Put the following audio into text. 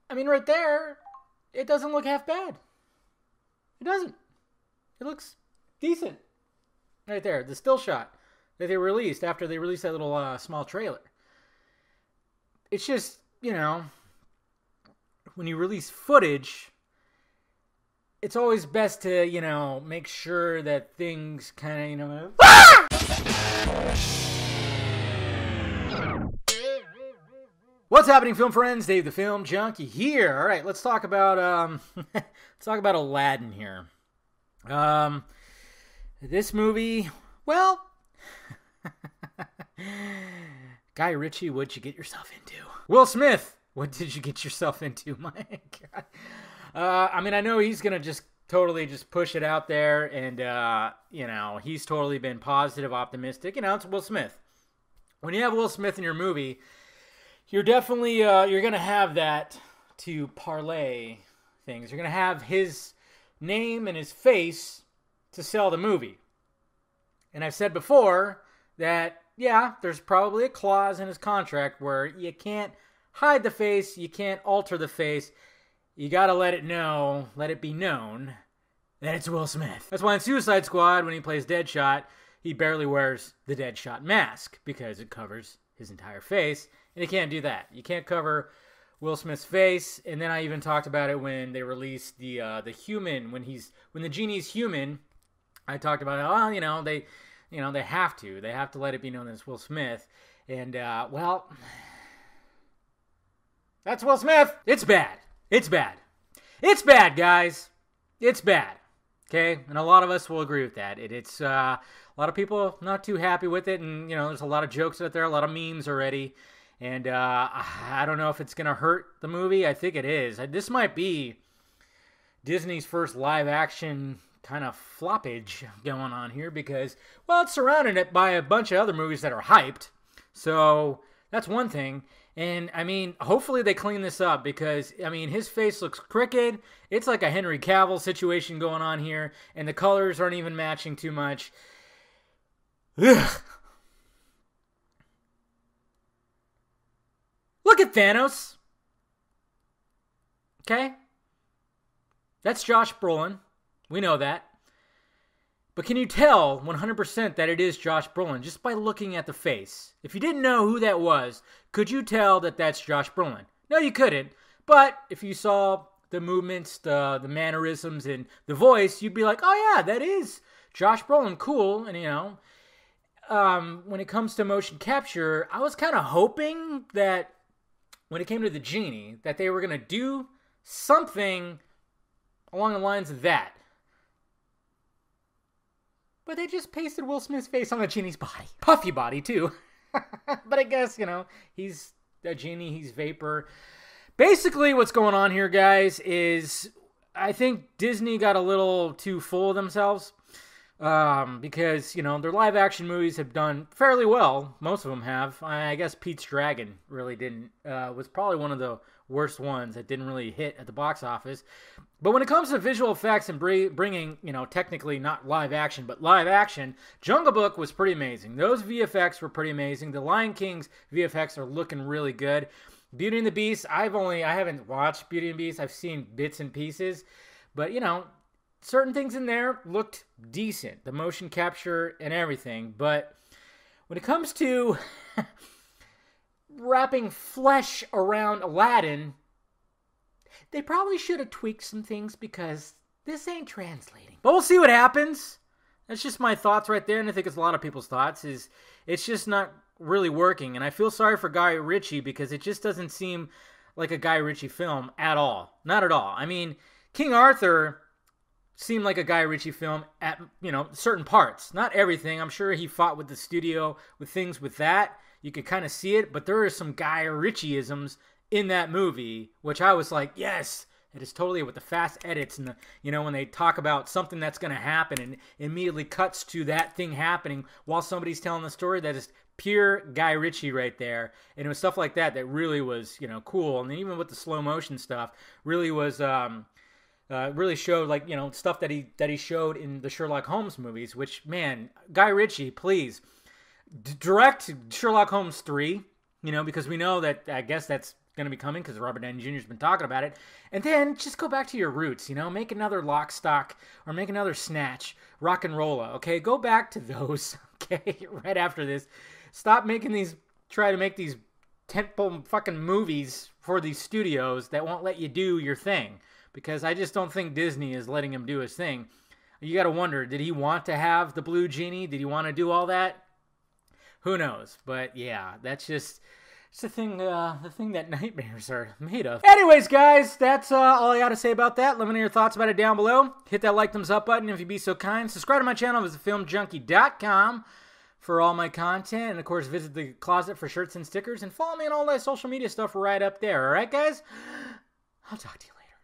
I mean, right there, it doesn't look half bad. It doesn't. It looks decent. Right there, the still shot that they released after they released that little small trailer. It's just, when you release footage, it's always best to, make sure that things kind of, What's happening, film friends? Dave the Film Junkie here. All right, let's talk about Aladdin here. This movie, well, Guy Ritchie, what'd you get yourself into? Will Smith, what did you get yourself into? My God. I know he's gonna just totally just push it out there, and he's totally been positive, optimistic. It's Will Smith. When you have Will Smith in your movie, you're definitely you're gonna have that to parlay things. You're gonna have his name and his face to sell the movie. And I've said before that, yeah, there's probably a clause in his contract where you can't hide the face, you can't alter the face. You gotta let it be known that it's Will Smith. That's why in Suicide Squad, when he plays Deadshot, he barely wears the Deadshot mask because it covers his entire face. And you can't do that. You can't cover Will Smith's face. And then I even talked about it when they released the human, when the Genie's human. I talked about they have to let it be known that it's Will Smith. And that's Will Smith. It's bad. It's bad, guys. It's bad. Okay, and a lot of us will agree with that. It's a lot of people not too happy with it, and there's a lot of jokes out there, a lot of memes already. And I don't know if it's gonna hurt the movie. I think it is. This might be Disney's first live-action kind of floppage going on here because, well, it's surrounded by a bunch of other movies that are hyped. So that's one thing. And, hopefully they clean this up because, his face looks crooked. It's like a Henry Cavill situation going on here, and the colors aren't even matching too much. Ugh. Look at Thanos. Okay? That's Josh Brolin. We know that. But can you tell 100% that it is Josh Brolin just by looking at the face? If you didn't know who that was, could you tell that that's Josh Brolin? No, you couldn't. But if you saw the movements, the mannerisms, and the voice, you'd be like, oh yeah, that is Josh Brolin. Cool. And when it comes to motion capture, I was kind of hoping that when it came to the Genie, that they were going to do something along the lines of that. But they just pasted Will Smith's face on the Genie's body. Puffy body, too. But I guess, he's a Genie, he's vapor. Basically, what's going on here, guys, is I think Disney got a little too full of themselves. Because, their live-action movies have done fairly well. Most of them have. I guess Pete's Dragon really didn't. Was probably one of the worst ones that didn't really hit at the box office. But when it comes to visual effects and bringing, technically not live-action, but live-action, Jungle Book was pretty amazing. Those VFX were pretty amazing. The Lion King's VFX are looking really good. Beauty and the Beast, I haven't watched Beauty and the Beast. I've seen bits and pieces. But, certain things in there looked decent, the motion capture and everything. But when it comes to wrapping flesh around Aladdin, they probably should have tweaked some things because this ain't translating. But we'll see what happens. That's just my thoughts right there, and I think it's a lot of people's thoughts. It's just not really working, and I feel sorry for Guy Ritchie because it just doesn't seem like a Guy Ritchie film at all. Not at all. King Arthur seemed like a Guy Ritchie film at, certain parts. Not everything. I'm sure he fought with the studio with things with that. You could kind of see it, but there are some Guy Ritchie-isms in that movie, which I was like, yes, it is totally with the fast edits and when they talk about something that's going to happen and immediately cuts to that thing happening while somebody's telling the story. That is pure Guy Ritchie right there. And it was stuff like that really was, cool. And then even with the slow motion stuff, really was, really showed stuff that he showed in the Sherlock Holmes movies, which, man, Guy Ritchie, please direct Sherlock Holmes 3, because we know that, I guess that's going to be coming because Robert Downey Jr. has been talking about it. And then just go back to your roots, you know, make another Lock, Stock, or make another Snatch, Rock and Rolla, okay? Go back to those, okay, right after this. Stop making these, try to make these tentpole fucking movies for these studios that won't let you do your thing, because I just don't think Disney is letting him do his thing. You got to wonder, did he want to have the blue genie? Did he want to do all that? Who knows? But yeah, that's just it's the thing that nightmares are made of. Anyways, guys, that's all I got to say about that. Let me know your thoughts about it down below. Hit that like, thumbs up button if you'd be so kind. Subscribe to my channel, visit filmjunkie.com for all my content. And, of course, visit the closet for shirts and stickers. And follow me on all that social media stuff right up there. All right, guys? I'll talk to you later.